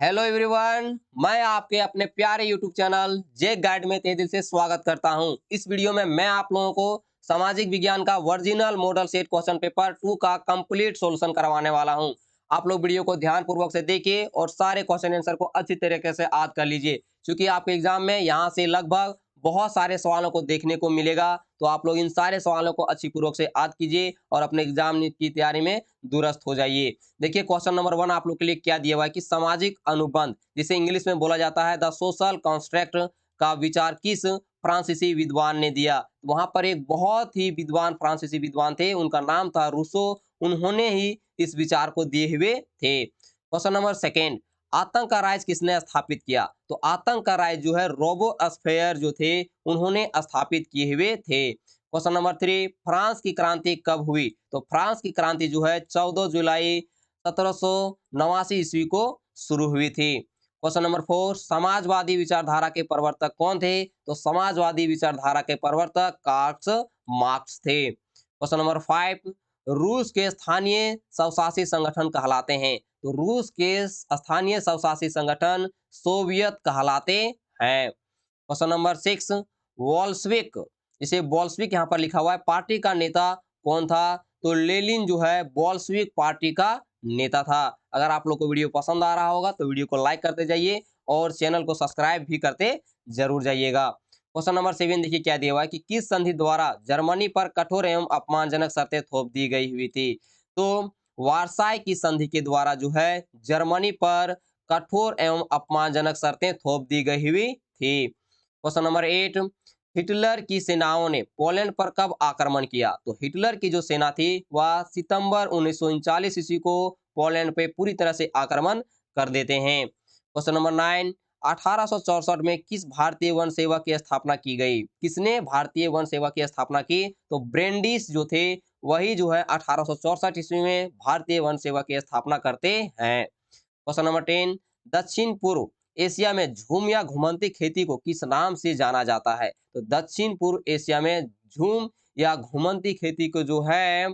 Hello everyone. मैं आपके अपने प्यारे यूट्यूब चैनल जे गाइड में तहे दिल से स्वागत करता हूं। इस वीडियो में मैं आप लोगों को सामाजिक विज्ञान का original model set question paper 2 का कंप्लीट सॉल्यूशन करवाने वाला हूं। आप लोग वीडियो को ध्यान पूर्वक से देखिए और सारे क्वेश्चन आंसर को अच्छी तरीके से याद कर लीजिए, क्योंकि आपके एग्जाम में यहां से लगभग बहुत सारे सवालों को देखने को मिलेगा। तो आप लोग इन सारे सवालों को अच्छी पूर्वक से याद कीजिए और अपने एग्जाम की तैयारी में दुरुस्त हो जाइए। देखिए क्वेश्चन नंबर 1 आप लोग के लिए क्या दिया हुआ है कि सामाजिक अनुबंध, जिसे इंग्लिश में बोला जाता है द सोशल कॉन्स्ट्रैक्ट, का विचार किस फ्रांसीसी विद्वान ने दिया। वहां पर एक बहुत ही विद्वान फ्रांसीसी विद्वान थे, उनका नाम था रूसो। उन्होंने ही इस विचार को दिए हुए थे। क्वेश्चन नंबर सेकेंड, आतंक का राज किसने स्थापित किया। तो आतंक का राज जो है रोबोस्फेयर जो थे उन्होंने स्थापित किए हुए थे। क्वेश्चन नंबर 3, फ्रांस की क्रांति कब हुई। तो फ्रांस की क्रांति जो है 14 जुलाई 1789 ईस्वी को शुरू हुई थी। क्वेश्चन नंबर 4, समाजवादी विचारधारा के प्रवर्तक कौन थे। तो समाजवादी विचारधारा के प्रवर्तक कार्ल मार्क्स थे। क्वेश्चन नंबर 5, रूस के स्थानीय स्वशासी संगठन कहलाते हैं। तो रूस के स्थानीय स्वशासी संगठन सोवियत कहलाते हैं। क्वेश्चन नंबर 6, वॉल्शविक, इसे बॉल्शविक यहाँ पर लिखा हुआ है, पार्टी का नेता कौन था। तो लेनिन जो है बॉल्शविक पार्टी का नेता था। अगर आप लोग को वीडियो पसंद आ रहा होगा तो वीडियो को लाइक करते जाइए और चैनल को सब्सक्राइब भी करते जरूर जाइएगा। क्वेश्चन नंबर 7 देखिए क्या दिया हुआ है कि किस संधि द्वारा जर्मनी पर कठोर एवं अपमानजनक शर्तें थोप दी गई हुई थी। तो वारसाई की संधि के द्वारा जो है जर्मनी पर कठोर एवं अपमानजनक शर्तें थोप दी गई हुई थी। क्वेश्चन नंबर 8, हिटलर की सेनाओं ने पोलैंड पर कब आक्रमण किया। तो हिटलर की जो सेना थी वह सितंबर 1939 ईस्वी को पोलैंड पे पूरी तरह से आक्रमण कर देते हैं। क्वेश्चन नंबर 9, 1864 में किस भारतीय वन सेवा की स्थापना की गई। किसने भारतीय वन सेवा की स्थापना की। तो ब्रेंडिस जो थे वही जो है 1864 ईस्वी में भारतीय वन सेवा की स्थापना करते हैं। क्वेश्चन नंबर 10, दक्षिण पूर्व एशिया में झूम या घुमंती खेती को किस नाम से जाना जाता है। तो दक्षिण पूर्व एशिया में झूम या घुमंती खेती को जो है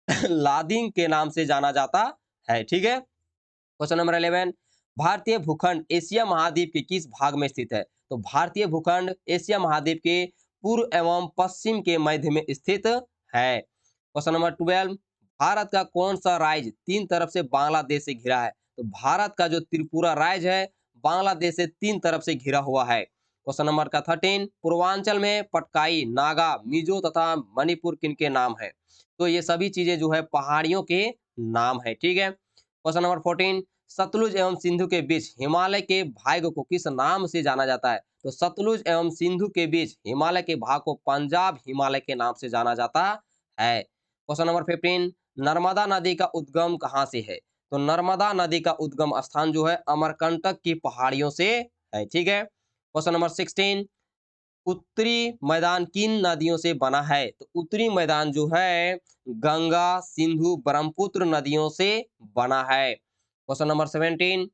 लादिंग के नाम से जाना जाता है। ठीक है। क्वेश्चन नंबर 11, भारतीय भूखंड एशिया महाद्वीप के किस भाग में स्थित है। तो भारतीय भूखंड एशिया महाद्वीप के पूर्व एवं पश्चिम के मध्य में स्थित है। क्वेश्चन नंबर 12, भारत का कौन सा राज्य तीन तरफ से बांग्लादेश से घिरा है। तो भारत का जो त्रिपुरा राज्य है बांग्लादेश से तीन तरफ से घिरा हुआ है। क्वेश्चन नंबर का 13, पूर्वांचल में पटकाई, नागा, मिजो तथा मणिपुर किनके नाम है। तो ये सभी चीजें जो है पहाड़ियों के नाम है। ठीक है। क्वेश्चन नंबर 14, सतलुज एवं सिंधु के बीच हिमालय के भाग को किस नाम से जाना जाता है। तो सतलुज एवं सिंधु के बीच हिमालय के भाग को पंजाब हिमालय के नाम से जाना जाता है। क्वेश्चन नंबर 15, नर्मदा नदी का उद्गम कहाँ से है। तो नर्मदा नदी का उद्गम स्थान जो है अमरकंटक की पहाड़ियों से है। ठीक है। क्वेश्चन नंबर 16, उत्तरी मैदान किन नदियों से बना है। तो उत्तरी मैदान जो है गंगा, सिंधु, ब्रह्मपुत्र नदियों से बना है। क्वेश्चन नंबर 17,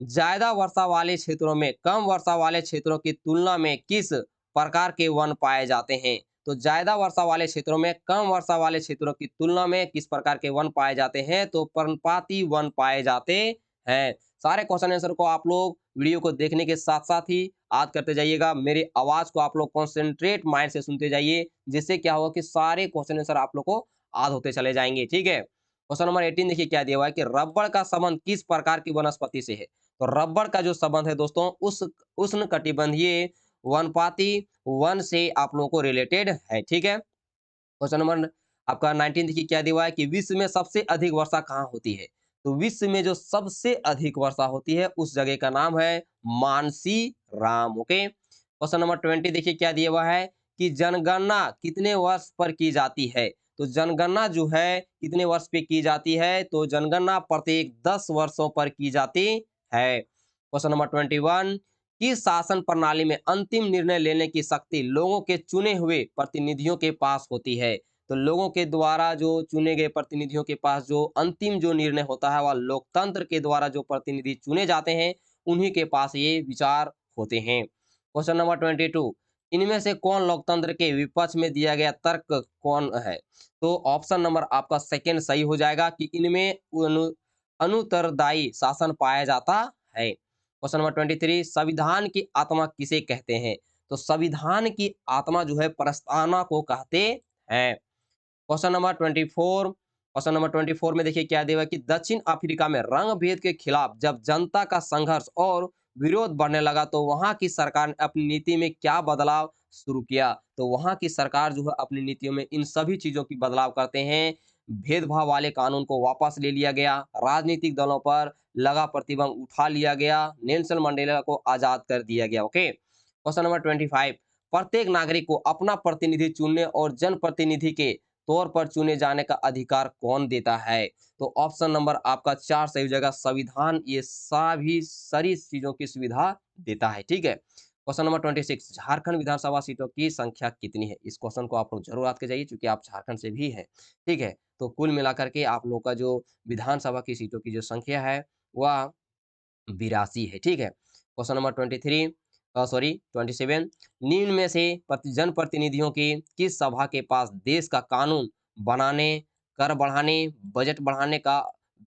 ज्यादा वर्षा वाले क्षेत्रों में कम वर्षा वाले क्षेत्रों की तुलना में किस प्रकार के वन पाए जाते हैं। तो ज्यादा वर्षा वाले क्षेत्रों में कम वर्षा वाले क्षेत्रों की तुलना में किस प्रकार के वन पाए जाते हैं। तो पर्णपाती वन पाए जाते हैं। सारे क्वेश्चन आंसर को आप लोग वीडियो को देखने के साथ साथ ही याद करते जाइएगा। मेरी आवाज को आप लोग कॉन्सेंट्रेट माइंड से सुनते जाइए, जिससे क्या होगा कि सारे क्वेश्चन आंसर आप लोग को याद होते चले जाएंगे। ठीक है। क्वेश्चन नंबर 18 देखिए क्या दिया हुआ है कि रबड़ का संबंध किस प्रकार की वनस्पति से है। तो रबड़ का जो संबंध है दोस्तों उस उष्ण कटिबंधीय वनपाती वन से आप लोगों को रिलेटेड है। ठीक है। क्वेश्चन नंबर आपका 19 देखिए क्या दिया हुआ है कि विश्व में सबसे अधिक वर्षा कहाँ होती है। तो विश्व में जो सबसे अधिक वर्षा होती है उस जगह का नाम है Mansi Ram. Okay. Question number 20 देखिए क्या दिया हुआ है कि जनगणना कितने वर्ष पर की जाती है। तो जनगणना जो है कितने वर्ष पे की जाती है। तो जनगणना प्रत्येक 10 वर्षों पर की जाती है। क्वेश्चन नंबर 21, किस शासन प्रणाली में अंतिम निर्णय लेने की शक्ति लोगों के चुने हुए प्रतिनिधियों के पास होती है। तो लोगों के द्वारा जो चुने गए प्रतिनिधियों के पास जो अंतिम जो निर्णय होता है वह लोकतंत्र के द्वारा जो प्रतिनिधि चुने जाते हैं उन्हीं के पास ये विचार होते हैं। क्वेश्चन नंबर 22, इनमें से कौन लोकतंत्र के विपक्ष में दिया गया तर्क कौन है। तो ऑप्शन नंबर आपका सेकंड सही हो जाएगा कि इनमें अनुत्तरदायी शासन पाया जाता है। क्वेश्चन नंबर 23, संविधान की आत्मा किसे कहते हैं? तो संविधान की आत्मा जो है प्रस्तावना को कहते हैं। क्वेश्चन नंबर 24 में देखिए क्या दिया हुआ है कि दक्षिण अफ्रीका में रंग भेद के खिलाफ जब जनता का संघर्ष और विरोध बढ़ने लगा तो वहां की सरकार ने अपनी नीति में क्या बदलाव शुरू किया? तो वहां की सरकार जो है अपनी नीतियों में इन सभी चीजों की बदलाव करते हैं। भेदभाव वाले कानून को वापस ले लिया गया, राजनीतिक दलों पर लगा प्रतिबंध उठा लिया गया, नेल्सन मंडेला को आजाद कर दिया गया। ओके, क्वेश्चन नंबर 25, प्रत्येक नागरिक को अपना प्रतिनिधि चुनने और जनप्रतिनिधि के तौर पर चुने जाने का अधिकार कौन देता है? तो ऑप्शन नंबर आपका 4 सही हो जाएगा। संविधान ये सभी सारी चीजों की सुविधा देता है। ठीक है, क्वेश्चन नंबर 26, झारखंड विधानसभा सीटों की संख्या कितनी है? इस क्वेश्चन को आप लोग जरूर याद के जाइए क्योंकि आप झारखंड से भी हैं। ठीक है, तो कुल मिलाकर के आप लोग का जो विधानसभा की सीटों की जो संख्या है वह 82 है। ठीक है, क्वेश्चन नंबर 27, निम्न में से जनप्रतिनिधियों की किस सभा के पास देश का कानून बनाने, कर बढ़ाने, बजट बढ़ाने का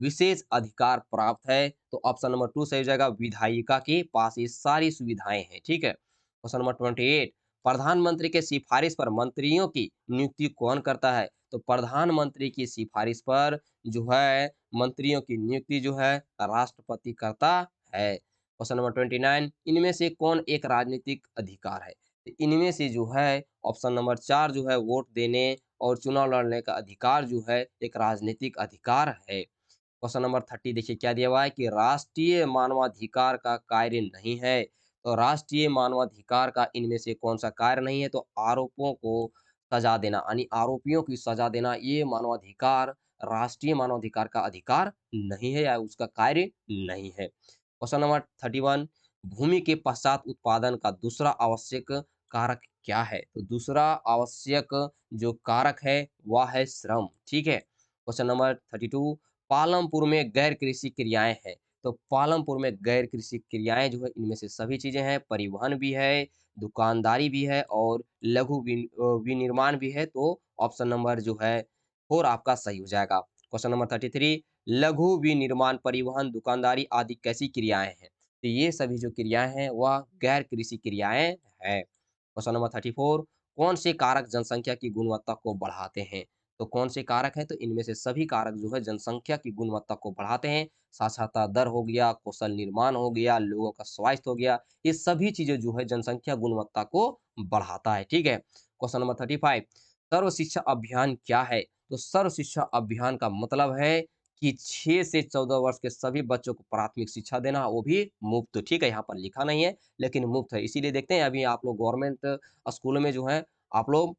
विशेष अधिकार प्राप्त है? तो ऑप्शन नंबर 2 सही हो जाएगा। विधायिका के पास ये सारी सुविधाएं हैं। ठीक है, क्वेश्चन नंबर 28, प्रधानमंत्री के सिफारिश पर मंत्रियों की नियुक्ति कौन करता है? तो प्रधानमंत्री की सिफारिश पर जो है मंत्रियों की नियुक्ति जो है राष्ट्रपति करता है। क्वेश्चन नंबर 29, इनमें से कौन एक राजनीतिक अधिकार है? तो इनमें से जो है ऑप्शन नंबर 4 जो है वोट देने और चुनाव लड़ने का अधिकार जो है एक राजनीतिक अधिकार है। क्वेश्चन नंबर 30 देखिए क्या दिया हुआ है कि राष्ट्रीय मानवाधिकार का कार्य नहीं है। तो राष्ट्रीय मानवाधिकार का इनमें से कौन सा कार्य नहीं है? तो आरोपों को सजा देना यानी आरोपियों की सजा देना ये मानवाधिकार राष्ट्रीय मानवाधिकार का अधिकार नहीं है या उसका कार्य नहीं है। क्वेश्चन नंबर 31, भूमि के पश्चात उत्पादन का दूसरा आवश्यक कारक क्या है? तो दूसरा आवश्यक जो कारक है वह है श्रम। ठीक है, क्वेश्चन नंबर 32, पालमपुर में गैर कृषि क्रियाएं हैं। तो पालमपुर में गैर कृषि क्रियाएं जो है इनमें से सभी चीजें हैं, परिवहन भी है, दुकानदारी भी है और लघु विनिर्माण भी है। तो ऑप्शन नंबर जो है 4 आपका सही हो जाएगा। क्वेश्चन नंबर 33, लघु विनिर्माण, परिवहन, दुकानदारी आदि कैसी क्रियाएं हैं? तो ये सभी जो क्रियाएं हैं वह गैर कृषि क्रियाएं हैं। क्वेश्चन नंबर 34, कौन से कारक जनसंख्या की गुणवत्ता को बढ़ाते हैं? तो कौन से कारक हैं? तो इनमें से सभी कारक जो है जनसंख्या की गुणवत्ता को बढ़ाते हैं। साक्षरता दर हो गया, कौशल निर्माण हो गया, लोगों का स्वास्थ्य हो गया, ये सभी चीजें जो है जनसंख्या गुणवत्ता को बढ़ाता है। ठीक है, क्वेश्चन नंबर 35, सर्व शिक्षा अभियान क्या है? तो सर्व शिक्षा अभियान का मतलब है कि 6 से 14 वर्ष के सभी बच्चों को प्राथमिक शिक्षा देना, वो भी मुफ्त। ठीक है, यहाँ पर लिखा नहीं है लेकिन मुफ्त है। इसीलिए देखते हैं अभी आप लोग गवर्नमेंट स्कूलों में जो है आप लोग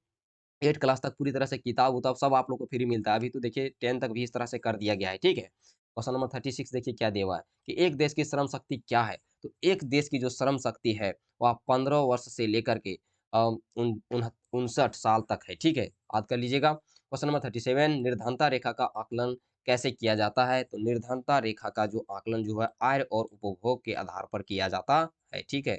8 क्लास तक पूरी तरह से किताब-उताब सब आप लोग को फ्री मिलता है। अभी तो देखिए 10 तक भी इस तरह से कर दिया गया है, ठीक है? क्वेश्चन नंबर 36 देखिए क्या दिया हुआ है कि एक देश की श्रम शक्ति क्या है? तो एक देश की जो श्रम शक्ति है, वह 15 वर्ष से लेकर के अ, उन उन्ह 59 साल तक है, ठीक है? याद कर लीजिएगा। क्वेश्चन नंबर 37, निर्धनता रेखा का आकलन कैसे किया जाता है? तो निर्धनता रेखा का जो आकलन जो है आय और उपभोग के आधार पर किया जाता है, ठीक है?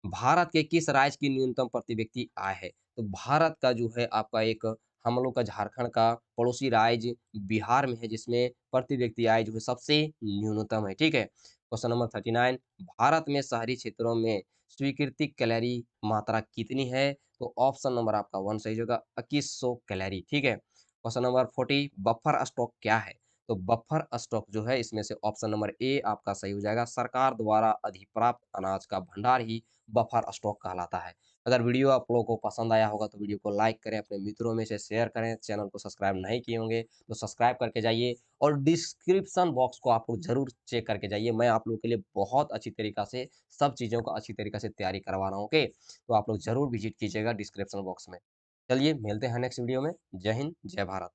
भारत के किस राज्य की न्यूनतम प्रति व्यक्ति आय है? तो भारत का जो है आपका एक हम लोग का झारखंड का पड़ोसी राज्य बिहार में है जिसमें प्रति व्यक्ति आय जो है सबसे न्यूनतम है। ठीक है, क्वेश्चन नंबर 39, भारत में शहरी क्षेत्रों में स्वीकृति कैलोरी मात्रा कितनी है? तो ऑप्शन नंबर आपका 1 सही होगा 2100 कैलोरी। ठीक है, क्वेश्चन नंबर 40, बफर स्टॉक क्या है? तो बफर स्टॉक जो है इसमें से ऑप्शन नंबर ए आपका सही हो जाएगा। सरकार द्वारा अधिप्राप्त अनाज का भंडार ही बफर स्टॉक कहलाता है। अगर वीडियो आप लोगों को पसंद आया होगा तो वीडियो को लाइक करें, अपने मित्रों में से शेयर करें, चैनल को सब्सक्राइब नहीं किए होंगे तो सब्सक्राइब करके जाइए और डिस्क्रिप्शन बॉक्स को आप लोग ज़रूर चेक करके जाइए। मैं आप लोगों के लिए बहुत अच्छी तरीक़ा से सब चीज़ों का अच्छी तरीक़ा से तैयारी करवा रहा हूँ, ओके? तो आप लोग ज़रूर विज़िट कीजिएगा डिस्क्रिप्शन बॉक्स में। चलिए मिलते हैं नेक्स्ट वीडियो में। जय हिंद, जय भारत।